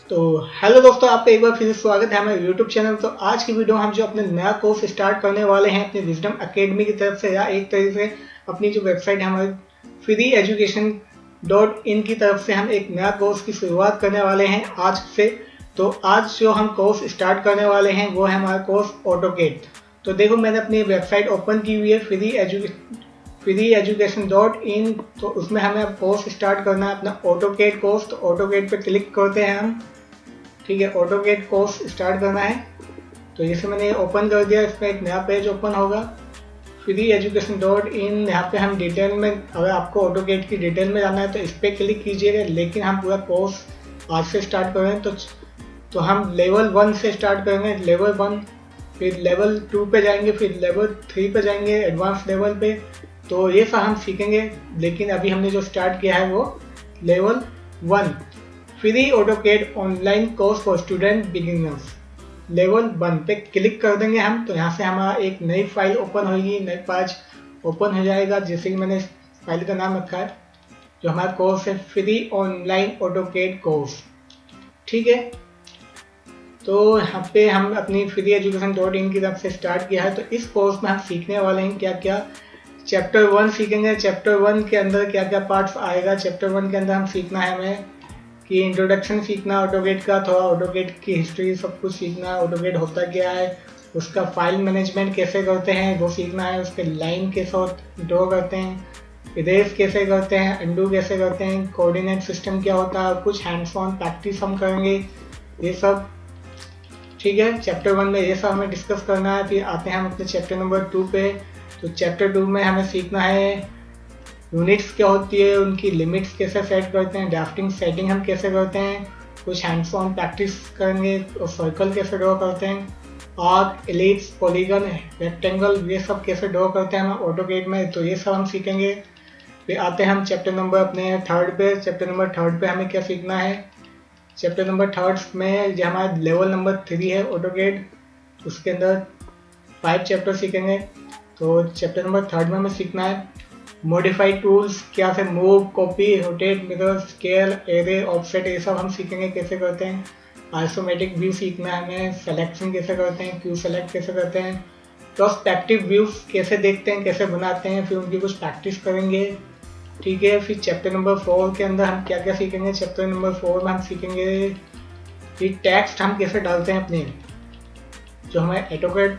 तो हेलो दोस्तों, आपका एक बार फिर से स्वागत है हमारे यूट्यूब चैनल। तो आज की वीडियो हम जो अपने नया कोर्स स्टार्ट करने वाले हैं अपने विजडम एकेडमी की तरफ से, या एक तरीके से अपनी जो वेबसाइट है हमारी freeeducation.in की तरफ से हम एक नया कोर्स की शुरुआत करने वाले हैं आज से। तो आज जो हम कोर्स स्टार्ट करने वाले हैं वो है हमारा कोर्स ऑटोकेड। तो देखो, मैंने अपनी वेबसाइट ओपन की हुई है freeeducation.in। तो उसमें हमें अब कोर्स स्टार्ट करना है अपना ऑटोकेड कोर्स। तो ऑटोकेड पे क्लिक करते हैं हम। ठीक है, ऑटोकेड कोर्स स्टार्ट करना है। तो जैसे मैंने ओपन कर दिया, इसमें एक नया पेज ओपन होगा freeeducation.in। यहाँ पे हम डिटेल में, अगर आपको ऑटोकेड की डिटेल में जाना है तो इस पर क्लिक कीजिएगा, लेकिन हम पूरा कोर्स आज से स्टार्ट कर रहे हैं। तो हम लेवल 1 से स्टार्ट करेंगे, लेवल 1, फिर लेवल 2 पे जाएंगे, फिर लेवल 3 पे जाएंगे, एडवांस लेवल पे। तो ये सब हम सीखेंगे, लेकिन अभी हमने जो स्टार्ट किया है वो level 1 free AutoCAD online course for student beginners. Level 1 पे क्लिक कर देंगे हम। तो यहाँ से हमारा एक नई फाइल ओपन होगी, नई पेज ओपन हो जाएगा। जैसे कि मैंने फाइल का नाम रखा है, जो हमारा कोर्स है फ्री ऑनलाइन ऑटोकेड कोर्स। ठीक है, तो यहाँ पे हम अपनी freeeducation.in की तरफ से स्टार्ट किया है। तो इस कोर्स में हम सीखने वाले हैं क्या क्या। चैप्टर 1 सीखेंगे। चैप्टर 1 के अंदर क्या क्या पार्ट्स आएगा। चैप्टर 1 के अंदर हम सीखना है हमें कि इंट्रोडक्शन सीखना ऑटोकेड का, थोड़ा ऑटोकेड की हिस्ट्री सब कुछ सीखना, ऑटोकेड होता क्या है, उसका फाइल मैनेजमेंट कैसे करते हैं वो सीखना है, उसके लाइन कैसे ड्रॉ करते हैं, इरेज कैसे करते हैं, अंडू कैसे करते हैं, कोऑर्डिनेट सिस्टम क्या होता है, और कुछ हैंड्स ऑन प्रैक्टिस हम करेंगे ये सब। ठीक है, चैप्टर 1 में ये सब हमें डिस्कस करना है। फिर आते हैं हम अपने चैप्टर नंबर 2 पे। तो चैप्टर 2 में हमें सीखना है यूनिट्स क्या होती है, उनकी लिमिट्स कैसे सेट करते हैं, ड्राफ्टिंग सेटिंग हम कैसे करते हैं, कुछ हैंड्स ऑन प्रैक्टिस करेंगे, और सर्कल कैसे ड्रॉ करते हैं, आर्क, एलिप्स, पॉलीगन, रेक्टेंगल, ये सब कैसे ड्रॉ करते हैं हम ऑटोकेड में। तो ये सब हम सीखेंगे। फिर आते हैं हम चैप्टर नंबर अपने 3 पे। चैप्टर नंबर 3 पे हमें क्या सीखना है। चैप्टर नंबर 3 में जो हमारा लेवल नंबर 3 है ऑटोकेड, उसके अंदर 5 चैप्टर सीखेंगे। तो चैप्टर नंबर 3 में हमें सीखना है मॉडिफाइड टूल्स, क्या से move, copy, rotate, mirror, scale, array, offset, ये सब हम सीखेंगे कैसे करते हैं। आइसोमेट्रिक व्यू सीखना है हमें, सिलेक्शन कैसे करते हैं, क्यू सेलेक्ट कैसे करते हैं, पर्सपेक्टिव व्यूज कैसे देखते हैं, कैसे बनाते हैं, फिर उनकी कुछ प्रैक्टिस करेंगे। ठीक है, फिर चैप्टर नंबर 4 के अंदर हम क्या क्या सीखेंगे। चैप्टर नंबर 4 में हम सीखेंगे कि टेक्स्ट हम कैसे डालते हैं अपने, जो हमारे ऑटोकेड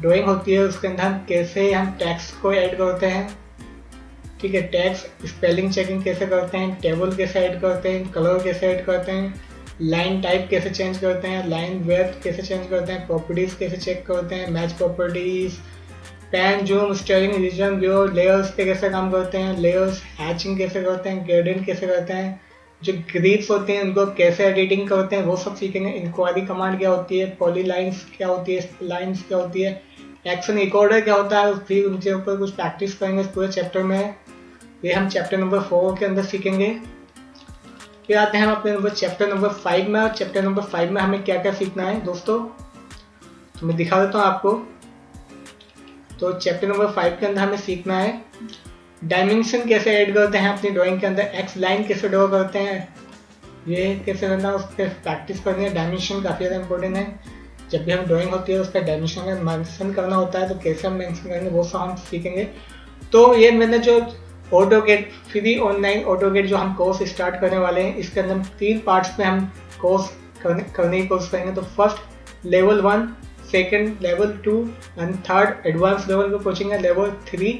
ड्राइंग होती है उसके अंदर हम कैसे टेक्स्ट को ऐड करते हैं। ठीक है, टेक्स्ट स्पेलिंग चेकिंग कैसे करते हैं, टेबल कैसे ऐड करते हैं, कलर कैसे ऐड करते हैं, लाइन टाइप कैसे चेंज करते हैं, लाइन वेथ कैसे चेंज करते हैं, प्रॉपर्टीज कैसे चेक करते हैं, match properties, pan, zoom, steering, region, view, layers पे कैसे काम करते हैं, लेयर्स हैचिंग कैसे करते हैं, ग्रेडियंट कैसे करते हैं, जो ग्रिप्स होते हैं उनको कैसे एडिटिंग करते हैं वो सब सीखेंगे। इंक्वायरी कमांड क्या होती है, पॉलीलाइंस क्या होती है, लाइंस क्या होती है, एक्शन रिकॉर्डर क्या होता है, फिर उनके ऊपर कुछ प्रैक्टिस करेंगे पूरे चैप्टर में। ये हम चैप्टर नंबर 4 के अंदर सीखेंगे। फिर आते हैं हम अपने चैप्टर नंबर 5 में। और चैप्टर नंबर 5 में हमें क्या क्या सीखना है दोस्तों, तो मैं दिखा देता हूँ आपको। तो चैप्टर नंबर 5 के अंदर हमें सीखना है डायमेंशन कैसे ऐड करते हैं अपनी ड्राइंग के अंदर, एक्स लाइन कैसे ड्रॉ करते हैं, ये कैसे करना, उस पर प्रैक्टिस करनी है। डायमेंशन काफ़ी ज़्यादा इंपॉर्टेंट है। जब भी हम ड्राइंग होती है उसका डायमेंशन में मेंशन करना होता है, तो कैसे हम मेंशन करेंगे वो सब हम सीखेंगे। तो ये मैंने जो ऑटोकेड फ्री ऑनलाइन ऑटोकेड जो हम कोर्स स्टार्ट करने वाले हैं, इसके अंदर 3 पार्ट्स में हम कोर्स करने की कोशिश करेंगे। तो first level 1, second level 2 and third advance level पे पहुंचेंगे लेवल 3।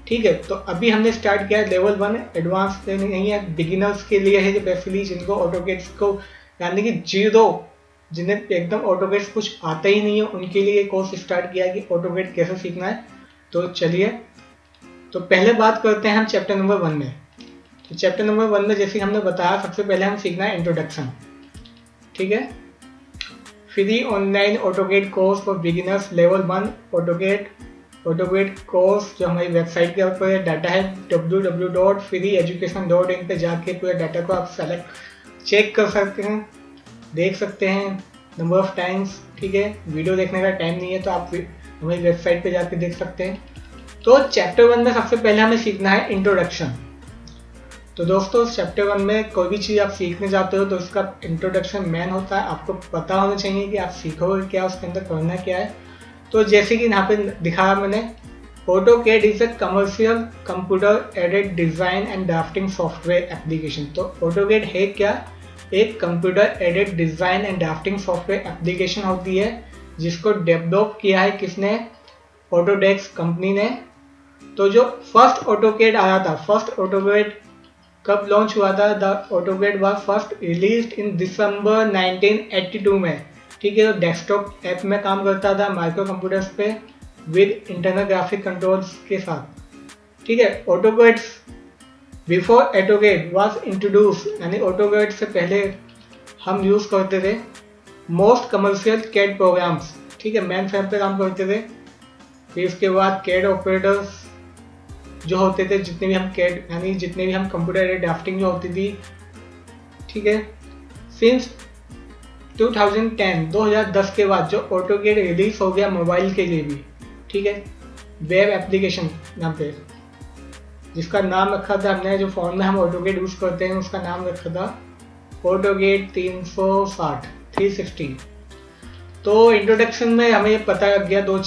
ठीक है, तो अभी हमने स्टार्ट किया है लेवल 1। एडवांस नहीं है, बिगिनर्स के लिए है, जो बेसिकली जिनको ऑटोकेड को यानी कि जीरो, जिन्हें एकदम ऑटोकेड कुछ आता ही नहीं है, उनके लिए कोर्स स्टार्ट किया है कि ऑटोकेड कैसे सीखना है। तो चलिए, तो पहले बात करते हैं हम चैप्टर नंबर 1 में। तो चैप्टर नंबर 1 में जैसे हमने बताया, सबसे पहले हम सीखना है इंट्रोडक्शन। ठीक है, free online AutoCAD course for beginners level 1 AutoCAD course, जो हमारी वेबसाइट के ऊपर डाटा है www.freeeducation.in पे जाके पूरे डाटा को आप सेलेक्ट चेक कर सकते हैं, देख सकते हैं नंबर ऑफ टाइम्स। ठीक है, वीडियो देखने का टाइम नहीं है तो आप हमारी वेबसाइट पे जाके देख सकते हैं। तो चैप्टर 1 में सबसे पहले हमें सीखना है इंट्रोडक्शन। तो दोस्तों चैप्टर 1 में कोई भी चीज़ आप सीखने जाते हो तो इसका इंट्रोडक्शन मेन होता है, आपको पता होना चाहिए कि आप सीखोगे क्या, उसके अंदर करना क्या है। तो जैसे कि यहाँ पे दिखाया मैंने, AutoCAD is a commercial computer aided design and drafting software application. तो AutoCAD है क्या? एक computer aided design and drafting software application होती है जिसको डेवलप किया है किसने? ऑटोडेस्क कंपनी ने। तो जो फर्स्ट AutoCAD आया था, फर्स्ट AutoCAD कब लॉन्च हुआ था? The AutoCAD was first released in December 1982 में। ठीक है, तो डेस्कटॉप ऐप में काम करता था, माइक्रो कंप्यूटर्स पे विद इंटरनल ग्राफिक कंट्रोल्स के साथ। ठीक है, AutoCAD before AutoCAD was introduce, यानी AutoCAD से पहले हम यूज़ करते थे मोस्ट कमर्शियल CAD प्रोग्राम्स। ठीक है, मेन फ्रेम पे काम करते थे। फिर इसके बाद CAD ऑपरेटर्स जो होते थे, जितने भी हम CAD यानी जितने भी हम कंप्यूटर एडेड ड्राफ्टिंग जो होती थी। ठीक है, सिंस 2010 के बाद जो AutoCAD रिलीज हो गया मोबाइल के लिए भी। ठीक है, वेब एप्लीकेशन नाम पे, जिसका नाम रखा था हमने, जो फ़ोन में हम AutoCAD यूज़ करते हैं उसका नाम रखा था AutoCAD 360। तो इंट्रोडक्शन में हमें ये पता लग गया, दो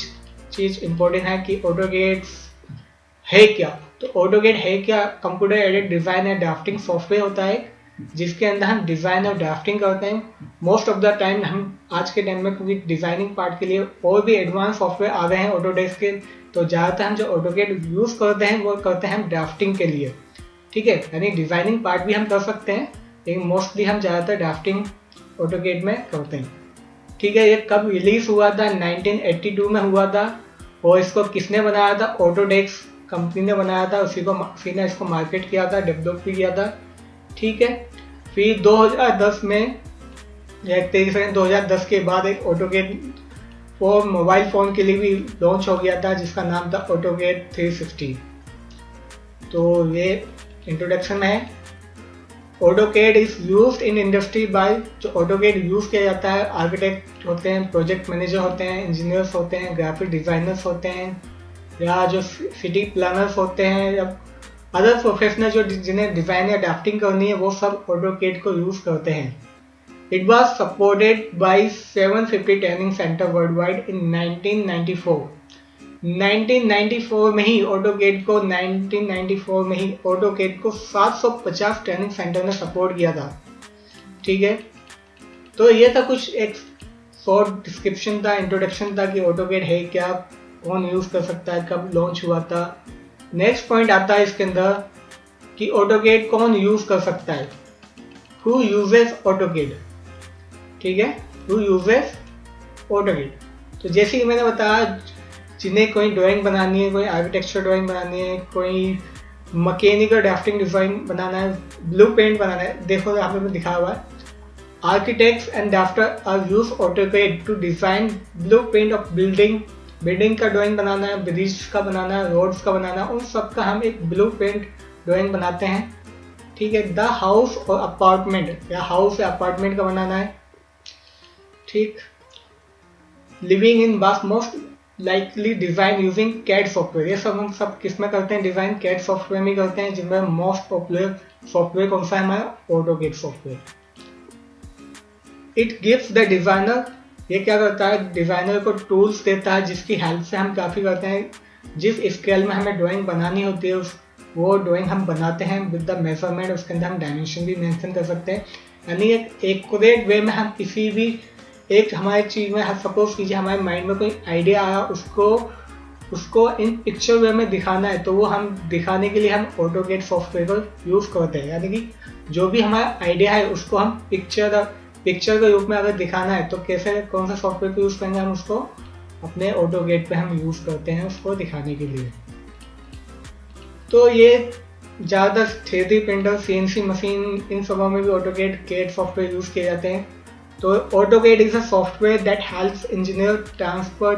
चीज़ इंपॉर्टेंट है कि AutoCAD है क्या। तो AutoCAD है क्या? Computer aided design and drafting software होता है जिसके अंदर हम डिज़ाइन और ड्राफ्टिंग करते हैं। मोस्ट ऑफ द टाइम हम आज के टाइम में, क्योंकि डिज़ाइनिंग पार्ट के लिए और भी एडवांस सॉफ्टवेयर आ गए हैं ऑटोडेस्क के, तो ज़्यादातर हम जो AutoCAD यूज़ करते हैं वो करते हैं हम ड्राफ्टिंग के लिए। ठीक है, यानी डिज़ाइनिंग पार्ट भी हम कर सकते हैं, लेकिन मोस्टली हम ज़्यादातर ड्राफ्टिंग AutoCAD में करते हैं। ठीक है, ये कब रिलीज हुआ था? 1982 में हुआ था। और इसको किसने बनाया था? ऑटोडेस्क कंपनी ने बनाया था, उसी ने इसको मार्केट किया था, डेवलप भी किया था। ठीक है, फिर 2010 में, एक तरीके से 2010 के बाद एक AutoCAD वो मोबाइल फ़ोन के लिए भी लॉन्च हो गया था जिसका नाम था AutoCAD 360। तो ये इंट्रोडक्शन है। AutoCAD is used in industry by, जो AutoCAD यूज़ किया जाता है, आर्किटेक्ट होते हैं, प्रोजेक्ट मैनेजर होते हैं, इंजीनियर्स होते हैं, ग्राफिक डिज़ाइनर्स होते हैं, या जो सिटी प्लानर्स होते हैं, या अदर प्रोफेशनल जो जिन्हें डिज़ाइन या ड्राफ्टिंग करनी है, वो सब AutoCAD को यूज़ करते हैं। It was supported by 750 training center worldwide in 1994। 1994 में ही AutoCAD को 750 ट्रेनिंग सेंटर ने सपोर्ट किया था। ठीक है, तो ये था कुछ एक शॉर्ट डिस्क्रिप्शन था, इंट्रोडक्शन था कि AutoCAD है क्या, कौन यूज़ कर सकता है, कब लॉन्च हुआ था। नेक्स्ट पॉइंट आता है इसके अंदर कि AutoCAD कौन यूज़ कर सकता है। Who uses AutoCAD? ठीक है, हु यूजेस AutoCAD? तो जैसे कि मैंने बताया, जिन्हें कोई ड्राइंग बनानी है, कोई आर्किटेक्चर ड्राइंग बनानी है, कोई मैकेनिकल ड्राफ्टिंग डिज़ाइन बनाना है, ब्लूप्रिंट बनाना है, देखो यहाँ पे दिखा हुआ है, architects and drafter are use AutoCAD to design blueprint of building का ड्राइंग बनाना है, ब्रिज का बनाना है, रोड्स का बनाना है, उन सब का हम एक ब्लूप्रिंट ड्राइंग बनाते हैं। ठीक है, द हाउस और अपार्टमेंट, या हाउस या अपार्टमेंट का बनाना है। ठीक, लिविंग इन बस most likely design using CAD software, ये सब हम सब किस में करते हैं? डिज़ाइन CAD सॉफ्टवेयर में करते हैं, जिनमें मोस्ट पॉपुलर सॉफ्टवेयर कौन सा है? हमारा AutoCAD software. It gives the designer, ये क्या करता है? डिज़ाइनर को टूल्स देता है जिसकी हेल्प से हम काफ़ी करते हैं, जिस स्केल में हमें ड्राइंग बनानी होती है वो ड्राइंग हम बनाते हैं विद द मेजरमेंट। उसके अंदर हम डायमेंशन भी मेंशन कर सकते हैं, यानी एक एक्यूरेट वे में हम किसी भी एक हमारी चीज़ में, सपोज कीजिए हमारे माइंड में कोई आइडिया आया, उसको इन पिक्चर वे में दिखाना है, तो वो हम दिखाने के लिए हम AutoCAD सॉफ्टवेयर को यूज़ करते हैं। यानी कि जो भी हमारा आइडिया है उसको हम पिक्चर के रूप में अगर दिखाना है तो कैसे, कौन सा सॉफ्टवेयर को यूज़ करेंगे? हम उसको अपने AutoCAD पे हम यूज़ करते हैं उसको दिखाने के लिए। तो ये ज़्यादातर 3D प्रिंटर, CNC मशीन, इन सबों में भी AutoCAD सॉफ्टवेयर यूज़ किए जाते हैं। तो AutoCAD is a software that helps engineer transfer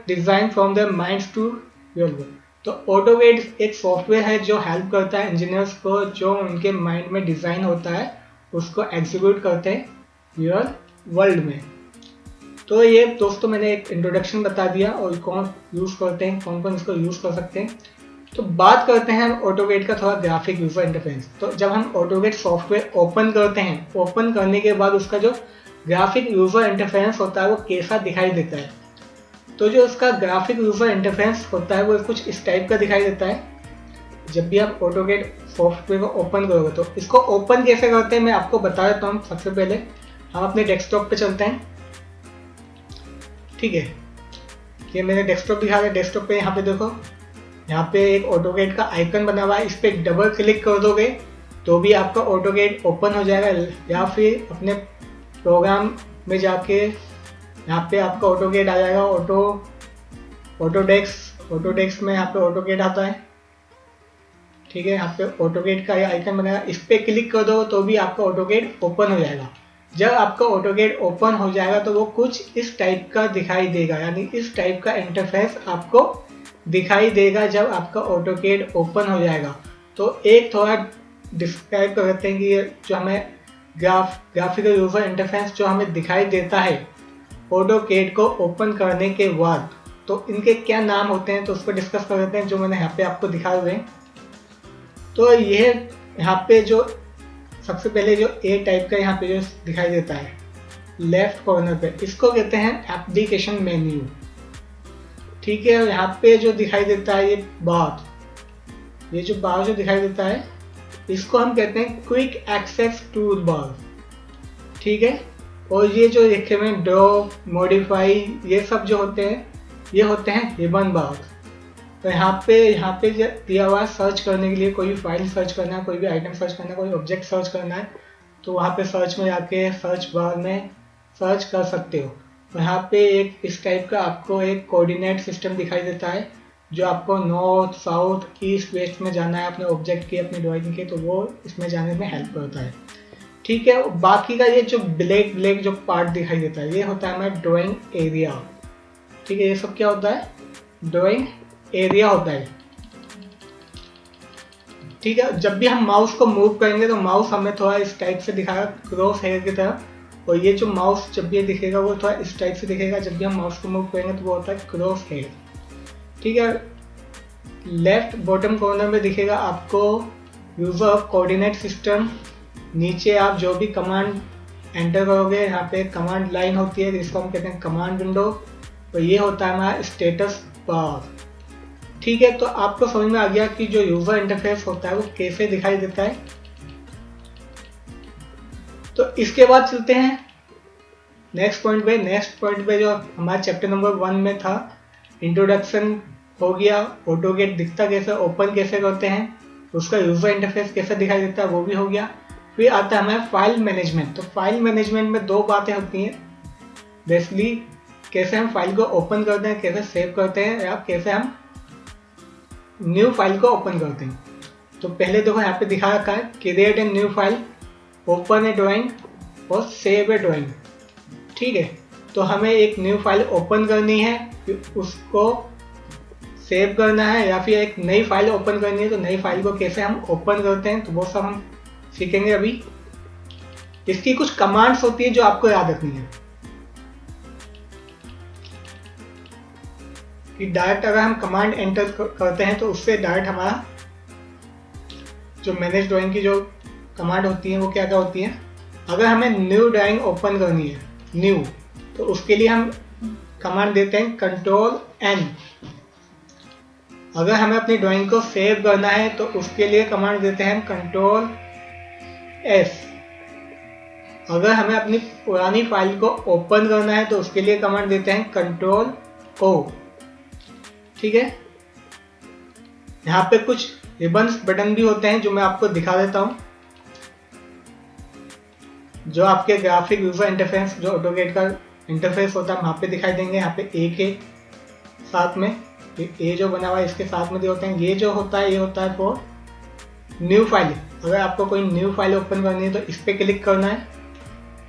design from their minds to real world. तो AutoCAD एक सॉफ्टवेयर है जो हेल्प करता है इंजीनियर्स को, जो उनके माइंड में डिज़ाइन होता है उसको एग्जीक्यूट करते हैं रियल वर्ल्ड में। तो ये दोस्तों मैंने एक इंट्रोडक्शन बता दिया और कौन यूज़ करते हैं, कौन कौन इसको यूज़ कर सकते हैं। तो बात करते हैं हम ऑटोकेड का थोड़ा ग्राफिक यूजर इंटरफेस। तो जब हम ऑटोकेड सॉफ्टवेयर ओपन करते हैं, ओपन करने के बाद उसका जो ग्राफिक यूजर इंटरफेस होता है वो कैसा दिखाई देता है। तो जो उसका ग्राफिक यूजर इंटरफेस होता है वो कुछ इस टाइप का दिखाई देता है। जब भी आप ऑटोकेड सॉफ्टवेयर को ओपन करोगे तो इसको ओपन कैसे करते हैं मैं आपको बता देता हूँ। सबसे पहले हम अपने डेस्कटॉप पे चलते हैं, ठीक है। ये मेरे डेस्कटॉप दिखा रहा है। डेस्कटॉप पे यहाँ पे देखो, यहाँ पे एक ऑटोकेड का आइकन बना हुआ है, इस पर डबल क्लिक कर दोगे तो भी आपका ऑटोकेड ओपन हो जाएगा। या फिर अपने प्रोग्राम में जाके यहाँ पे आपका ऑटोकेड आ जाएगा। ऑटोडेस्क में यहाँ पे ऑटोकेड आता है, ठीक है। यहाँ पे ऑटोकेड का आइकन बनाया, इस पर क्लिक कर दो तो भी आपका ऑटोकेड ओपन हो जाएगा। जब आपका ऑटोकेड ओपन हो जाएगा तो वो कुछ इस टाइप का दिखाई देगा, यानी इस टाइप का इंटरफेस आपको दिखाई देगा जब आपका ऑटोकेड ओपन हो जाएगा। तो एक थोड़ा डिस्क्राइब करते हैं कि जो हमें ग्राफिकल यूजर इंटरफेस जो हमें दिखाई देता है ऑटोकेड को ओपन करने के बाद, तो इनके क्या नाम होते हैं तो उसको डिस्कस कर लेते हैं, जो मैंने यहाँ पे आपको दिखाए हुए हैं। तो ये यहाँ पे जो सबसे पहले जो ए टाइप का यहाँ पे जो दिखाई देता है लेफ्ट कॉर्नर पे, इसको कहते हैं एप्लीकेशन मेन्यू, ठीक है। यहाँ पे जो दिखाई देता है ये बार जो दिखाई देता है इसको हम कहते हैं क्विक एक्सेस टूल बार, ठीक है। और ये जो लिखे हुए ड्रॉ, मॉडिफाई, ये सब जो होते हैं ये होते हैं रिबन बार। तो यहाँ पे दिया हुआ है सर्च करने के लिए, कोई भी फाइल सर्च करना है, कोई भी आइटम सर्च करना है, कोई ऑब्जेक्ट सर्च करना है तो वहाँ पे सर्च में जाके सर्च बार में सर्च कर सकते हो। तो यहाँ पे एक इस टाइप का आपको एक कोऑर्डिनेट सिस्टम दिखाई देता है, जो आपको नॉर्थ, साउथ, ईस्ट, वेस्ट में जाना है अपने ऑब्जेक्ट की, अपनी ड्राइंग के, तो वो इसमें जाने में हेल्प करता है, ठीक है। बाकी का ये जो ब्लैक जो पार्ट दिखाई देता है ये होता है हमारा ड्राइंग एरिया, ठीक है। ये सब क्या होता है, ड्राइंग एरिया होता है, ठीक है। जब भी हम माउस को मूव करेंगे तो माउस हमें थोड़ा इस टाइप से दिखाएगा क्रॉस हेयर की तरह, और ये जो माउस जब भी दिखेगा वो थोड़ा इस टाइप से दिखेगा। जब भी हम माउस को मूव करेंगे तो वो होता है क्रॉस हेयर, ठीक है। लेफ्ट बॉटम कॉर्नर में दिखेगा आपको यूजर कोऑर्डिनेट सिस्टम। नीचे आप जो भी कमांड एंटर करोगे यहाँ पे कमांड लाइन होती है जिसको हम कहते हैं कमांड विंडो, तो ये होता है हमारा स्टेटस बार, ठीक है। तो आपको समझ में आ गया कि जो यूजर इंटरफेस होता है वो कैसे दिखाई देता है। तो इसके बाद चलते हैं नेक्स्ट पॉइंट पे जो हमारे चैप्टर नंबर 1 में था, इंट्रोडक्शन हो गया, ऑटोकेड दिखता कैसे, ओपन कैसे करते हैं, उसका यूजर इंटरफेस कैसे दिखाई देता है वो भी हो गया। फिर आता है हमारा फाइल मैनेजमेंट। तो फाइल मैनेजमेंट में दो बातें होती हैं बेसिकली, कैसे हम फाइल को ओपन करते हैं, कैसे सेव करते हैं, या कैसे हम न्यू फाइल को ओपन करते हैं। तो पहले देखो यहाँ पे दिखा रखा है create a new file, open A drawing और सेव ए ड्राइंग, ठीक है। तो हमें एक न्यू फाइल ओपन करनी है, फिर उसको सेव करना है, या फिर एक नई फाइल ओपन करनी है तो नई फाइल को कैसे हम ओपन करते हैं तो वो सब हम सीखेंगे अभी। इसकी कुछ कमांड्स होती है जो आपको याद रखनी है कि डायरेक्ट अगर हम कमांड एंटर करते हैं तो उससे डायरेक्ट हमारा जो मैनेज ड्राइंग की जो कमांड होती है वो क्या क्या होती है। अगर हमें न्यू ड्राइंग ओपन करनी है न्यू, तो उसके लिए हम कमांड देते हैं Ctrl+N। अगर हमें अपनी ड्राइंग को सेव करना है तो उसके लिए कमांड देते हैं Ctrl+S। अगर हमें अपनी पुरानी फाइल को ओपन करना है तो उसके लिए कमांड देते हैं Ctrl+O, ठीक है। यहाँ पे कुछ रिबन्स बटन भी होते हैं जो मैं आपको दिखा देता हूँ, जो आपके ग्राफिक यूजर इंटरफेस जो ऑटोकेड का इंटरफेस होता है वहाँ पे दिखाई देंगे। यहाँ पे ए के साथ में ए जो बना हुआ है इसके साथ में जो होते हैं, ये जो होता है ये होता है फॉर न्यू फाइल। अगर आपको कोई न्यू फाइल ओपन करनी है तो इस पर क्लिक करना है।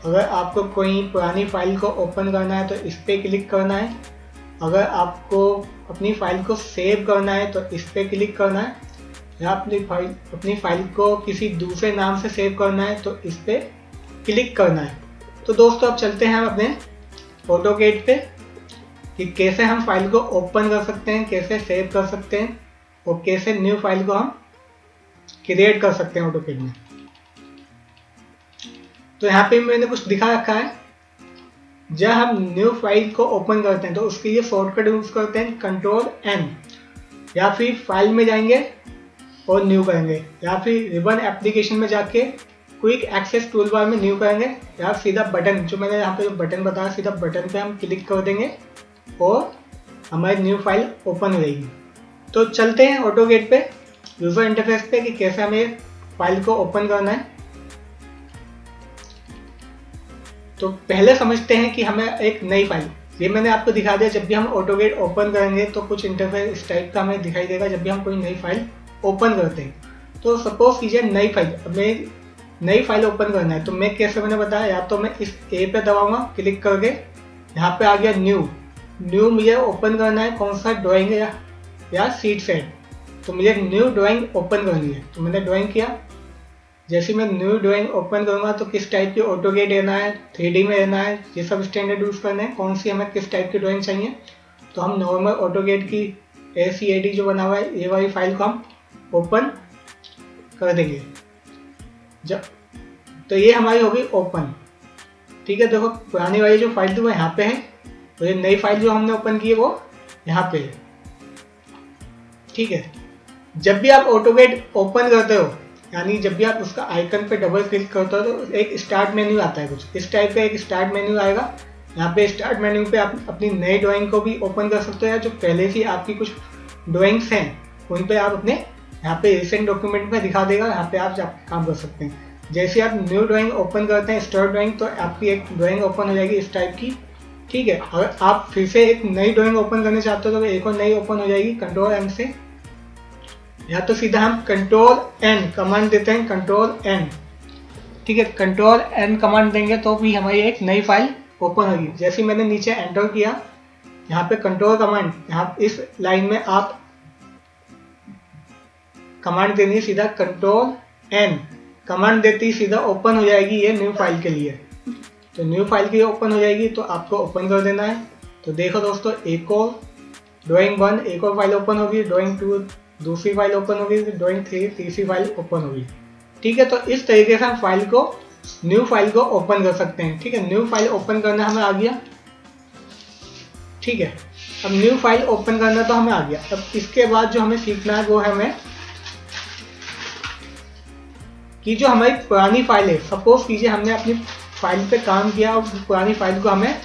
अगर आपको कोई पुरानी फाइल को ओपन करना है तो इस पर क्लिक करना है। अगर आपको अपनी फाइल को सेव करना है तो इस पर क्लिक करना है, या अपनी फाइल को किसी दूसरे नाम से सेव करना है तो इस पर क्लिक करना है। तो दोस्तों अब चलते हैं हम अपने ऑटोकेड पे कि कैसे हम फाइल को ओपन कर सकते हैं, कैसे सेव कर सकते हैं ओके से न्यू फाइल को हम क्रिएट कर सकते हैं ऑटोकैड में। तो यहाँ पे मैंने कुछ दिखा रखा है, जब हम न्यू फाइल को ओपन करते हैं तो उसके लिए शॉर्टकट यूज करते हैं Ctrl+N, या फिर फाइल में जाएंगे और न्यू करेंगे, या फिर रिबन एप्लीकेशन में जाके क्विक एक्सेस टूल बार में न्यू करेंगे, या सीधा बटन जो मैंने यहाँ पे जो बटन बताया सीधा बटन पे हम क्लिक कर देंगे और हमारी न्यू फाइल ओपन हो जाएगी। तो चलते हैं ऑटोकैड पे यूजर इंटरफेस पे कि कैसे हमें फाइल को ओपन करना है। तो पहले समझते हैं कि हमें एक नई फाइल, ये मैंने आपको दिखा दिया, जब भी हम ऑटोकैड ओपन करेंगे तो कुछ इंटरफेस इस टाइप का हमें दिखाई देगा जब भी हम कोई नई फाइल ओपन करते हैं। तो सपोज कीजिए नई फाइल, हमें नई फाइल ओपन करना है तो मैं कैसे, मैंने बताया या तो मैं इस ए पे दबाऊंगा क्लिक करके, यहाँ पे आ गया न्यू मुझे ओपन करना है कौन सा, ड्राइंग या सीट सेट। तो मुझे न्यू ड्राइंग ओपन करनी है, तो मैंने ड्राइंग किया। जैसे मैं न्यू ड्राइंग ओपन करूंगा तो किस टाइप की ऑटोकैड लेना है, 3D में लेना है, ये सब स्टैंडर्ड यूज करना है, कौन सी हमें किस टाइप की ड्राइंग चाहिए। तो हम नॉर्मल ऑटोकैड की ACAD जो बना हुआ है ये वाली फाइल को हम ओपन कर देंगे। जब तो ये हमारी होगी ओपन। ठीक है, देखो पुरानी वाली जो फाइल थी वो यहाँ पे है, तो ये नई फाइल जो हमने ओपन की है वो यहाँ पे है। ठीक है, जब भी आप ऑटोकैड ओपन करते हो, यानी जब भी आप उसका आइकन पे डबल क्लिक करते हो तो एक स्टार्ट मेन्यू आता है, कुछ इस टाइप का एक स्टार्ट मेन्यू आएगा। यहाँ पे स्टार्ट मेन्यू पे आप अपनी नई ड्राइंग को भी ओपन कर सकते हो, या जो पहले से आपकी कुछ ड्राइंग्स हैं उन पे आप अपने यहाँ पे रिसेंट डॉक्यूमेंट में दिखा देगा, यहाँ पे आप काम कर सकते हैं। जैसे आप न्यू ड्राइंग ओपन करते हैं स्टार्ट ड्राइंग, तो आपकी एक ड्राइंग ओपन हो जाएगी इस टाइप की। ठीक है, अगर आप फिर से एक नई ड्राइंग ओपन करना चाहते हो तो एक और नई ओपन हो जाएगी Ctrl+N से, या तो सीधा हम Ctrl+N कमांड देते हैं, Ctrl+N। ठीक है, Ctrl+N कमांड देंगे तो भी हमारी एक नई फाइल ओपन होगी। जैसे मैंने नीचे एंटर किया, यहाँ पे कंट्रोल कमांड, यहाँ इस लाइन में आप कमांड देनी है, सीधा Ctrl+N कमांड देती ही सीधा ओपन हो जाएगी ये न्यू फाइल के लिए। तो न्यू फाइल के लिए ओपन हो जाएगी तो आपको ओपन कर देना है। तो देखो दोस्तों, एक और ड्राइंग 1 एक और फाइल ओपन होगी, ड्राइंग 2 दूसरी फाइल ओपन होगी, ड्राइंग 3 तीसरी फाइल ओपन होगी। ठीक है, तो इस तरीके से हम फाइल को, न्यू फाइल को ओपन कर सकते हैं। ठीक है, न्यू फाइल ओपन करना हमें आ गया। ठीक है, अब न्यू फाइल ओपन करना तो हमें आ गया। अब इसके बाद जो हमें सीखना है वो है हमें कि जो हमारी पुरानी फाइल है, सपोज कीजिए हमने अपनी फाइल पे काम किया और पुरानी फाइल को हमें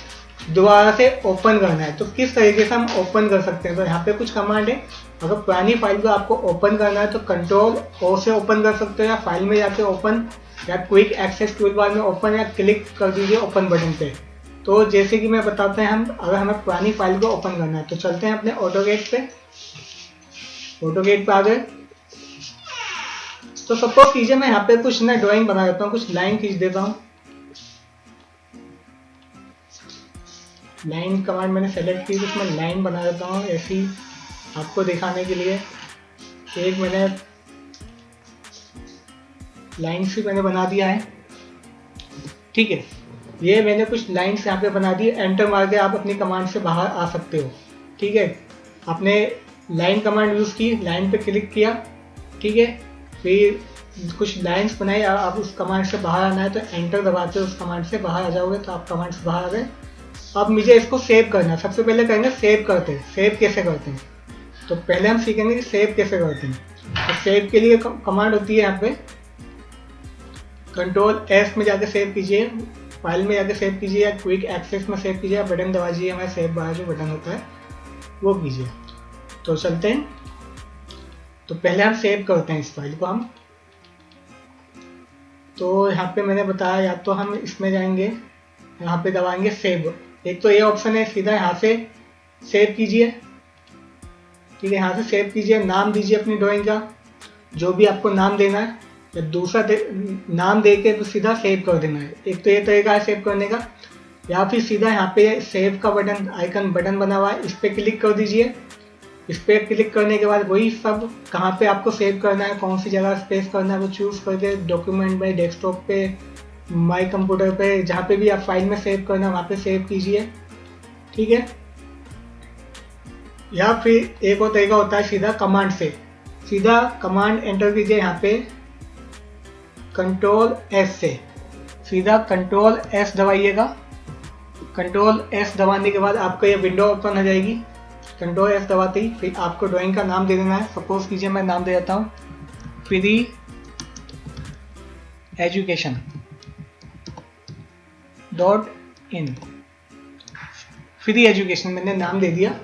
दोबारा से ओपन करना है, तो किस तरीके से हम ओपन कर सकते हैं। तो यहाँ पे कुछ कमांड है। अगर पुरानी फाइल को आपको ओपन करना है तो Ctrl+O से ओपन कर सकते हो, या फाइल में जाके ओपन, या क्विक एक्सेस टूल बार में ओपन, या क्लिक कर दीजिए ओपन बटन पे। तो जैसे कि मैं बताते हैं, हम अगर हमें पुरानी फाइल को ओपन करना है तो चलते हैं अपने ऑटोकैड पे। ऑटोकैड पे आ गए तो सपोज कीजिए मैं यहाँ पे कुछ ना ड्राइंग बना देता हूँ, कुछ लाइन खींच देता हूँ। लाइन कमांड मैंने सेलेक्ट की, कुछ मैं लाइन बना देता हूँ ऐसी आपको दिखाने के लिए। एक मैंने लाइन्स भी मैंने बना दिया है। ठीक है, ये मैंने कुछ लाइन्स यहाँ पे बना दी। एंटर मार के आप अपनी कमांड से बाहर आ सकते हो। ठीक है, आपने लाइन कमांड यूज़ की, लाइन पे क्लिक किया। ठीक है, फिर कुछ लाइन्स बनाई, आप उस कमांड से बाहर आना है तो एंटर दबाते उस कमांड से बाहर आ जाओगे, तो आप कमांड से बाहर आ गए। अब मुझे इसको सेव करना है। सबसे पहले करेंगे सेव करते हैं। सेव कैसे करते हैं, तो पहले हम सीखेंगे कि सेव कैसे करते हैं। तो सेव के लिए कमांड होती है यहाँ पे Ctrl+S में जाके सेव कीजिए, फाइल में जाके सेव कीजिए, या क्विक एक्सेस में सेव कीजिए, या बटन दबाइए, हमारे सेव बार जो बटन होता है वो कीजिए। तो चलते हैं, तो पहले हम सेव करते हैं इस फाइल को हम। तो यहाँ पे मैंने बताया, या तो हम इसमें जाएंगे, यहाँ पे दबाएंगे सेव। एक तो ये ऑप्शन है, सीधा यहाँ से सेव कीजिए। ठीक है, यहाँ से सेव कीजिए, नाम दीजिए अपनी ड्राइंग का, जो भी आपको नाम देना है, या दूसरा नाम दे के तो सीधा सेव कर देना है। एक तो ये तरीका है सेव करने का, या फिर सीधा यहाँ पे सेव का बटन आइकन बटन बना हुआ है, इस पर क्लिक कर दीजिए। इस पर क्लिक करने के बाद वही सब कहाँ पे आपको सेव करना है, कौन सी जगह स्पेस करना है, वो चूज़ करके डॉक्यूमेंट में, डेस्कटॉप पे, माई कंप्यूटर पे, जहाँ पे भी आप फाइल में सेव करना है वहाँ पे सेव कीजिए। ठीक है, या फिर एक और तरीका होता है सीधा कमांड से, सीधा कमांड एंटर कीजिए यहाँ पे कंट्रोल एस से, सीधा कंट्रोल एस दबाइएगा। कंट्रोल एस दबाने के बाद आपको ये विंडो ओपन हो जाएगी। कंट्रोल एस दबाते ही फिर आपको ड्राइंग का नाम दे देना है। सपोज कीजिए मैं नाम दे देता हूँ free education .in। Free education मैंने नाम दे दिया।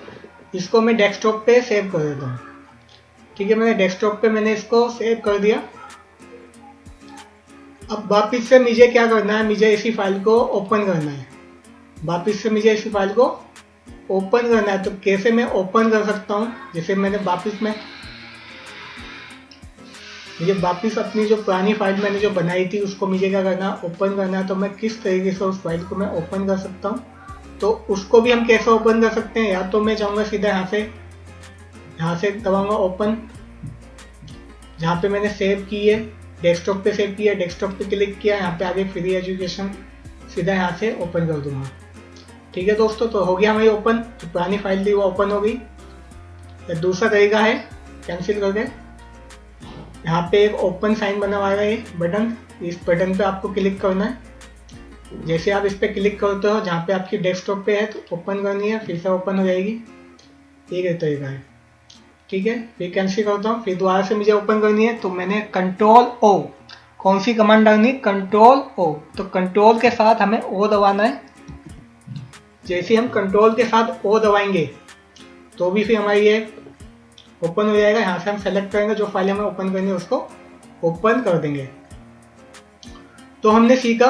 इसको मैं डेस्कटॉप पे सेव कर देता हूँ। ठीक है, मैंने डेस्कटॉप पे मैंने इसको सेव कर दिया। अब वापिस से मुझे क्या करना है, मुझे इसी फाइल को ओपन करना है। वापिस से मुझे इसी फाइल को ओपन करना है। तो कैसे मैं ओपन कर सकता हूँ, जैसे मैंने मुझे वापिस अपनी जो पुरानी फाइल मैंने जो बनाई थी उसको मुझे क्या करना है, ओपन करना है। तो मैं किस तरीके से उस फाइल को मैं ओपन कर सकता हूँ, तो उसको भी हम कैसे ओपन कर सकते हैं। या तो मैं जाऊँगा सीधा यहाँ से दबाऊँगा ओपन, जहाँ पे मैंने सेव की है, डेस्कटॉप पे सेव किया, डेस्कटॉप पे क्लिक किया, यहाँ पे आगे फ्री एजुकेशन, सीधा यहाँ से ओपन कर दूंगा। ठीक है दोस्तों, तो हो गया हमारी ओपन। जो पुरानी फाइल थी वो ओपन हो गई। दूसरा तरीका है कैंसिल करके, यहाँ पे एक ओपन साइन बना हुआ है बटन, इस बटन पे आपको क्लिक करना है। जैसे आप इस पे क्लिक करते हो, जहाँ पे आपकी डेस्कटॉप पे है तो ओपन करनी है, फिर से ओपन हो जाएगी। एक तरीका है। ठीक है, फिर कैंसिल करता हूँ, फिर दोबारा से मुझे ओपन करनी है। तो मैंने कंट्रोल ओ, कौन सी कमांड डालनी, कंट्रोल ओ। तो कंट्रोल के साथ हमें ओ दबाना है। जैसे हम कंट्रोल के साथ ओ दबाएंगे तो भी फिर हमारी ये ओपन हो जाएगा। यहाँ से हम सेलेक्ट करेंगे, जो फाइल हमें ओपन करनी है उसको ओपन कर देंगे। तो हमने सीखा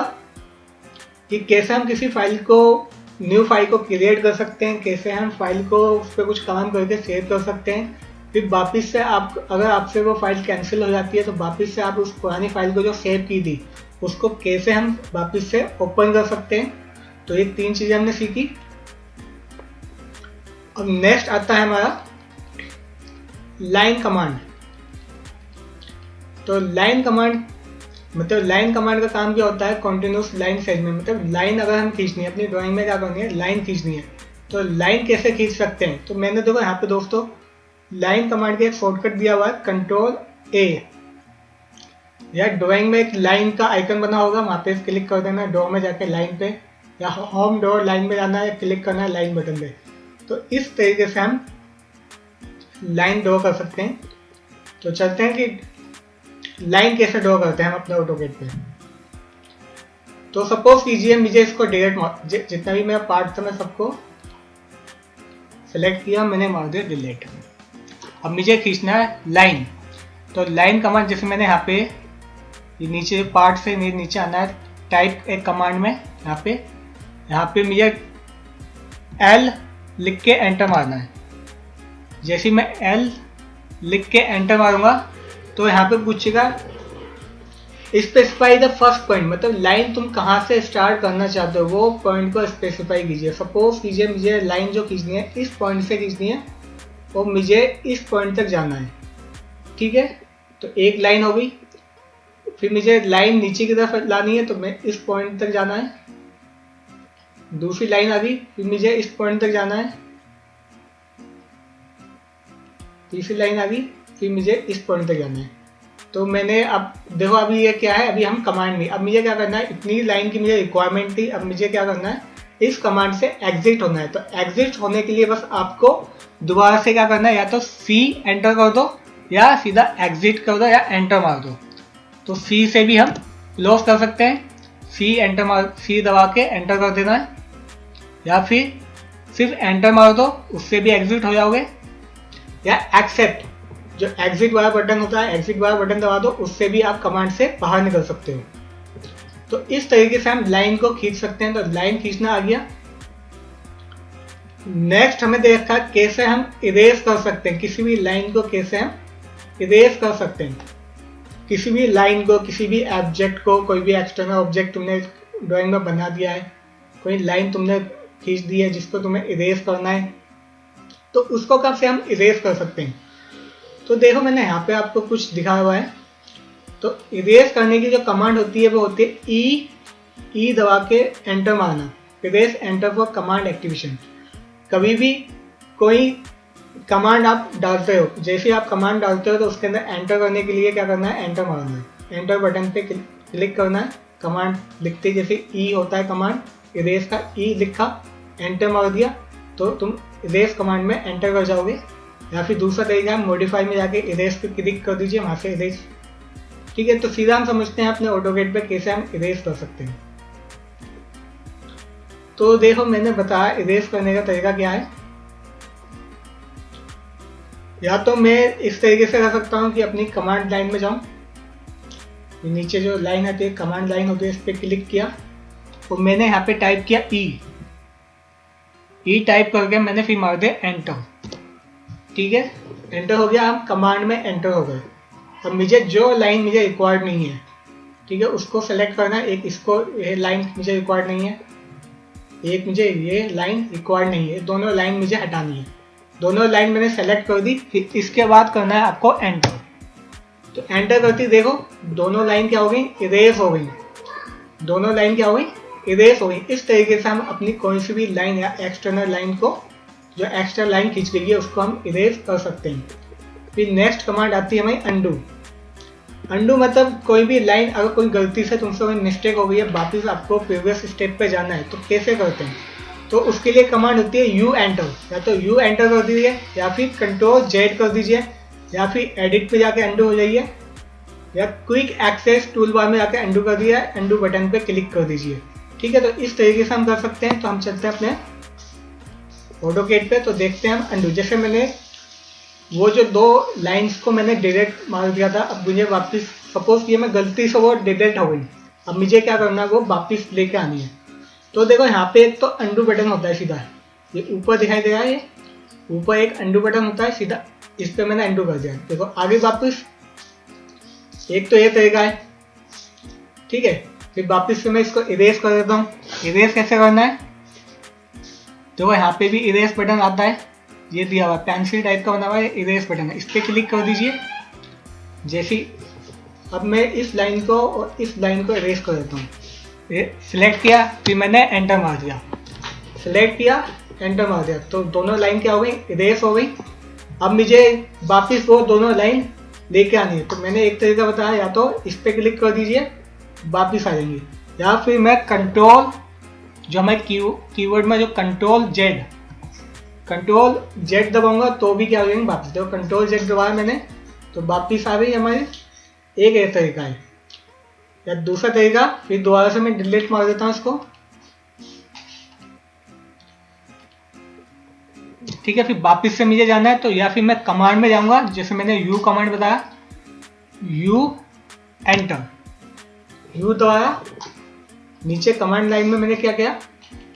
कि कैसे हम किसी फाइल को, न्यू फाइल को क्रिएट कर सकते हैं, कैसे हम फाइल को उस पर कुछ काम करके सेव कर सकते हैं। फिर वापस से अगर आपसे वो फाइल कैंसिल हो जाती है तो वापस से आप उस पुरानी फाइल को जो सेव की थी उसको कैसे हम वापस से ओपन कर सकते हैं। तो ये 3 चीज़ें हमने सीखी। अब नेक्स्ट आता है हमारा लाइन कमांड। तो लाइन कमांड का काम क्या होता है, कॉन्टिन्यूस लाइन सेगमेंट। मतलब लाइन अगर हम खींचनी है, अपनी ड्राइंग में क्या करनी है, लाइन खींचनी है। तो लाइन कैसे खींच सकते हैं, तो मैंने देखो यहाँ पे दोस्तों लाइन कमांड का एक शॉर्टकट दिया हुआ है, कंट्रोल ए। या ड्राइंग में एक लाइन का आइकन बना होगा, वहाँ पे क्लिक कर देना है, ड्रॉ में जाके लाइन पे, या होम ड्रॉ लाइन में जाना है, क्लिक करना है लाइन बटन पे। तो इस तरीके से हम लाइन ड्रॉ कर सकते हैं। तो चलते हैं कि लाइन कैसे ड्रॉ करते हैं हम अपने ऑटोकैड पे। तो सपोज कीजिए मुझे इसको डिलीट, जितना भी मेरा पार्ट था मैं सबको सेलेक्ट किया, मैंने मार दिया डिलीट। अब मुझे खींचना है लाइन। तो लाइन कमांड, जैसे मैंने यहाँ पे ये नीचे पार्ट से नीचे आना है, टाइप एक कमांड में यहाँ पे मुझे एल लिख के एंटर मारना है। जैसे मैं एल लिख के एंटर मारूंगा तो यहाँ पे पूछेगा स्पेसिफाई द फर्स्ट पॉइंट, मतलब लाइन तुम कहाँ से स्टार्ट करना चाहते हो वो पॉइंट को स्पेसिफाई कीजिए। सपोज कीजिए मुझे लाइन जो खींचनी है इस पॉइंट से खींचनी है और मुझे इस पॉइंट तक जाना है। ठीक है, तो एक लाइन हो गई। फिर मुझे लाइन नीचे की तरफ लानी है तो मैं इस पॉइंट तक जाना है। दूसरी लाइन आ गई, फिर मुझे इस पॉइंट तक जाना है। तीसरी लाइन आ गई, फिर मुझे इस पॉइंट तक जाना है। तो मैंने, अब देखो अभी ये क्या है, अभी हम कमांड में, अब मुझे क्या करना है, इतनी लाइन की मुझे रिक्वायरमेंट थी। अब मुझे क्या करना है, इस कमांड से एग्जिट होना है। तो एग्जिट होने के लिए बस आपको दोबारा से क्या करना है, या तो सी एंटर कर दो या सीधा एग्जिट कर दो या एंटर मार दो। तो सी से भी हम क्लोज कर सकते हैं, सी दबा के एंटर कर देना है, या फिर सिर्फ एंटर मार दो, उससे भी एग्जिट हो जाओगे। या एक्सेप्ट, जो एग्जिट वाला बटन होता है, एग्जिट वाला बटन दबा दो, उससे भी आप कमांड से बाहर निकल सकते हो। तो इस तरीके से हम लाइन को खींच सकते हैं। तो लाइन खींचना आ गया। नेक्स्ट हमें देखा कैसे हम इरेज कर सकते हैं, किसी भी लाइन को कैसे हम इरेज कर सकते हैं। किसी भी लाइन को, किसी भी ऑब्जेक्ट को, कोई भी एक्सटर्नल ऑब्जेक्ट तुमने ड्राइंग में बना दिया है, कोई लाइन तुमने खींच दी है जिसको तुम्हें इरेज करना है, तो उसको कब से हम इरेज कर सकते हैं। तो देखो मैंने यहाँ पे आपको कुछ दिखाया हुआ है। तो इरेज करने की जो कमांड होती है वो होती है ई दबा के एंटर मारना, erase enter for command activation. कभी भी कोई कमांड आप डालते हो, जैसे आप कमांड डालते हो तो उसके अंदर एंटर करने के लिए क्या करना है, एंटर मारना है। एंटर बटन पे क्लिक करना है। कमांड लिखते जैसे ई होता है कमांड, इरेज का ई लिखा, एंटर मार दिया तो तुम इरेज कमांड में एंटर कर जाओगे। या फिर दूसरा तरीका है, मॉडिफाई में जाके इरेज पे क्लिक कर दीजिए, वहाँ से इरेज। ठीक है, तो सीधा हम समझते हैं अपने ऑटोकेड पे कैसे हम इरेज कर सकते हैं। तो देखो मैंने बताया इरेज करने का तरीका क्या है। या तो मैं इस तरीके से कर सकता हूँ कि अपनी कमांड लाइन में जाऊँ, नीचे जो लाइन आती है कमांड लाइन होती है, इस पर क्लिक किया और मैंने यहाँ पे टाइप किया ई टाइप करके मैंने फिर मार दिया एंटर। ठीक है, एंटर हो गया, हम कमांड में एंटर हो गए। अब मुझे जो लाइन मुझे रिक्वायर्ड नहीं है, ठीक है, उसको सेलेक्ट करना है। एक इसको, ये लाइन मुझे रिक्वायर्ड नहीं है, एक मुझे ये लाइन रिक्वायर्ड नहीं है, दोनों लाइन मुझे हटानी है। दोनों लाइन मैंने सेलेक्ट कर दी, फिर इसके बाद करना है आपको एंटर। तो एंटर करती देखो दोनों लाइन क्या हो गई, इरेज हो गई। दोनों लाइन क्या हो गई, इरेज हो गई। इस तरीके से हम अपनी कोई सी भी लाइन या एक्सटर्नल लाइन को, जो एक्स्ट्रा लाइन खींच गई है, उसको हम इरेज कर सकते हैं। फिर नेक्स्ट कमांड आती है हमारी अंडू। अंडू मतलब कोई भी लाइन अगर कोई गलती से तुमसे कोई मिस्टेक हो गई है, वापस आपको प्रीवियस स्टेप पे जाना है, तो कैसे करते हैं। तो उसके लिए कमांड होती है यू एंटर। या तो यू एंटर कर दीजिए, या फिर कंट्रोल जेड कर दीजिए, या फिर एडिट पे जाके अंडू हो जाइए, या क्विक एक्सेस टूल बार में जाके अंडू कर दिया, अंडू बटन पे क्लिक कर दीजिए। ठीक है, तो इस तरीके से हम कर सकते हैं। तो हम चलते हैं अपने ऑटोकेड पे, तो देखते हैं हम अंडू। जैसे मैंने वो जो दो लाइंस को मैंने डिलीट मार दिया था, अब मुझे वापस, सपोज किया मैं गलती से वो डिलीट हो गई, अब मुझे क्या करना है, वो वापस लेके आनी है। तो देखो यहाँ पे एक तो अंडू बटन होता है सीधा, ये ऊपर दिखाई दे रहा है, ये ऊपर एक अंडू बटन होता है सीधा, इस पर मैंने अंडू कर दिया। देखो आगे वापस, एक तो ये तरीका है। ठीक है, फिर वापस से मैं इसको इरेज कर देता हूँ। इरेज कैसे करना है, देखो यहाँ पे भी इरेज बटन आता है, ये दिया हुआ पेंसिल टाइप का बना हुआ है, इरेज बटन है, इस पर क्लिक कर दीजिए। जैसे अब मैं इस लाइन को और इस लाइन को इरेज कर देता हूँ। सिलेक्ट किया, फिर मैंने एंटर मार दिया, सिलेक्ट किया, एंटर मार दिया, तो दोनों लाइन क्या हो गई, इरेज हो गई। अब मुझे वापस वो दोनों लाइन लेके आनी है, तो मैंने एक तरीका बताया, या तो इस पर क्लिक कर दीजिए, वापस आ जाएंगे, या फिर मैं कंट्रोल, जो हमारे कीवर्ड में जो कंट्रोल जेड दबाऊंगा तो भी क्या हो जाएंगे वापस। देखो कंट्रोल जेड दबाया मैंने तो वापस आ गई हमारी। एक ये तरीका है। या दूसरा तरीका, फिर दोबारा से मैं डिलीट मार देता हूँ इसको। ठीक है, फिर वापस से मुझे जाना है, तो या फिर मैं कमांड में जाऊंगा, जैसे मैंने यू कमांड बताया, यू एंटर, यू दबाया, नीचे कमांड लाइन में मैंने क्या किया,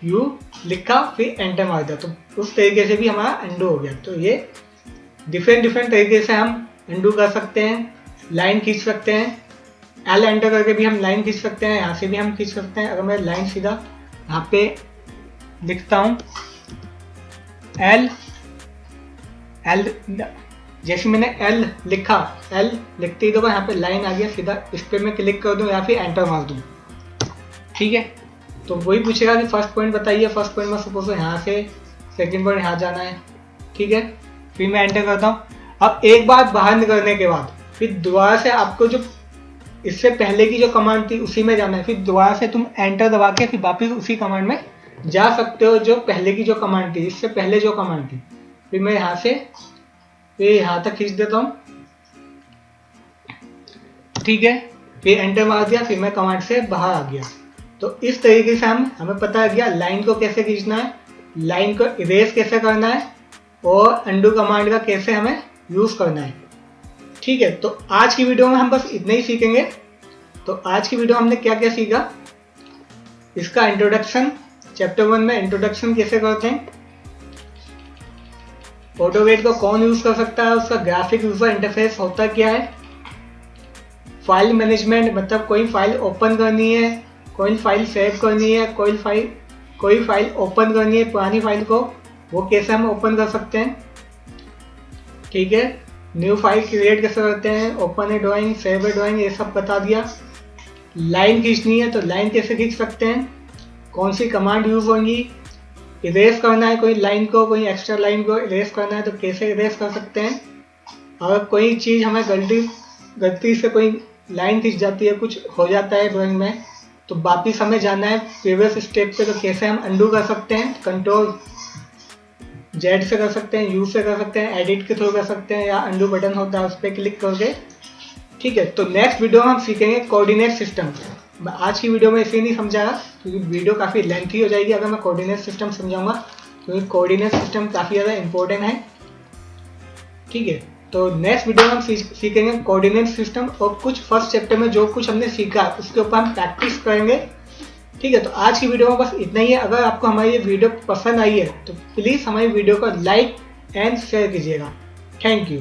यू लिखा, फिर एंटर मार दिया, तो उस तरीके से भी हमारा अंडू हो गया। तो ये डिफरेंट तरीके से हम अंडू कर सकते हैं। लाइन खींच सकते हैं, एल एंटर करके भी हम लाइन खींच सकते हैं, यहाँ से भी हम खींच सकते हैं। अगर मैं लाइन सीधा यहाँ पे लिखता हूँ एल, जैसे मैंने एल लिखा, एल लिखते ही तो यहाँ पे लाइन आ गया, सीधा इस पर मैं क्लिक कर दूँ या फिर एंटर मार दूँ। ठीक है, तो वही पूछेगा कि फर्स्ट पॉइंट बताइए। फर्स्ट पॉइंट में सपोज यहाँ से, सेकंड पॉइंट यहाँ जाना है। ठीक है, फिर मैं एंटर करता हूँ। अब एक बार बाहर निकलने के बाद फिर दोबारा से आपको जो इससे पहले की जो कमांड थी उसी में जाना है, फिर दोबारा से तुम एंटर दबा के फिर वापस उसी कमांड में जा सकते हो जो पहले की जो कमांड थी, इससे पहले जो कमांड थी। फिर मैं यहाँ से फिर यहाँ तक खींच देता हूँ। ठीक है, फिर एंटर मार दिया, फिर मैं कमांड से बाहर आ गया। तो इस तरीके से हमें पता लग गया लाइन को कैसे खींचना है, लाइन को इरेज कैसे करना है, और अंडू कमांड का कैसे हमें यूज करना है। ठीक है, तो आज की वीडियो में हम बस इतना ही सीखेंगे। तो आज की वीडियो हमने क्या क्या सीखा, इसका इंट्रोडक्शन, चैप्टर 1 में इंट्रोडक्शन कैसे करते हैं, ऑटोकेड को कौन यूज कर सकता है, उसका ग्राफिक यूजर इंटरफेस होता क्या है, फाइल मैनेजमेंट मतलब कोई फाइल ओपन करनी है, कोई फाइल सेव करनी है, कोई फाइल ओपन करनी है पुरानी फाइल को, वो कैसे हम ओपन कर सकते हैं। ठीक है, न्यू फाइल क्रिएट कैसे करते हैं, ओपन ए ड्राइंग, सेव ए ड्राइंग, ये सब बता दिया। लाइन खींचनी है तो लाइन कैसे खींच सकते हैं, कौन सी कमांड यूज होंगी, इरेज करना है कोई लाइन को, कोई एक्स्ट्रा लाइन को इरेज करना है तो कैसे इरेज कर सकते हैं। अगर कोई चीज़ हमें गलती से कोई लाइन खिंच जाती है, कुछ हो जाता है ड्राइंग में, तो वापिस हमें जाना है प्रीवियस स्टेप पे, तो कैसे हम अंडू कर सकते हैं। कंट्रोल जेड से कर सकते हैं, यू से कर सकते हैं, एडिट के थ्रू कर सकते हैं, या अंडू बटन होता है उस पर क्लिक करके। ठीक है, तो नेक्स्ट वीडियो में हम सीखेंगे कोऑर्डिनेट सिस्टम। मैं आज की वीडियो में इसलिए नहीं समझाया क्योंकि वीडियो काफ़ी लेंथी हो जाएगी अगर मैं कोऑर्डिनेट सिस्टम समझाऊंगा, क्योंकि कोऑर्डिनेट सिस्टम काफ़ी ज़्यादा इंपॉर्टेंट है। ठीक है, तो नेक्स्ट वीडियो में हम सीखेंगे कोऑर्डिनेट सिस्टम, और कुछ फर्स्ट चैप्टर में जो कुछ हमने सीखा उसके ऊपर हम प्रैक्टिस करेंगे। ठीक है, तो आज की वीडियो में बस इतना ही है। अगर आपको हमारी ये वीडियो पसंद आई है तो प्लीज़ हमारी वीडियो को लाइक एंड शेयर कीजिएगा। Thank you.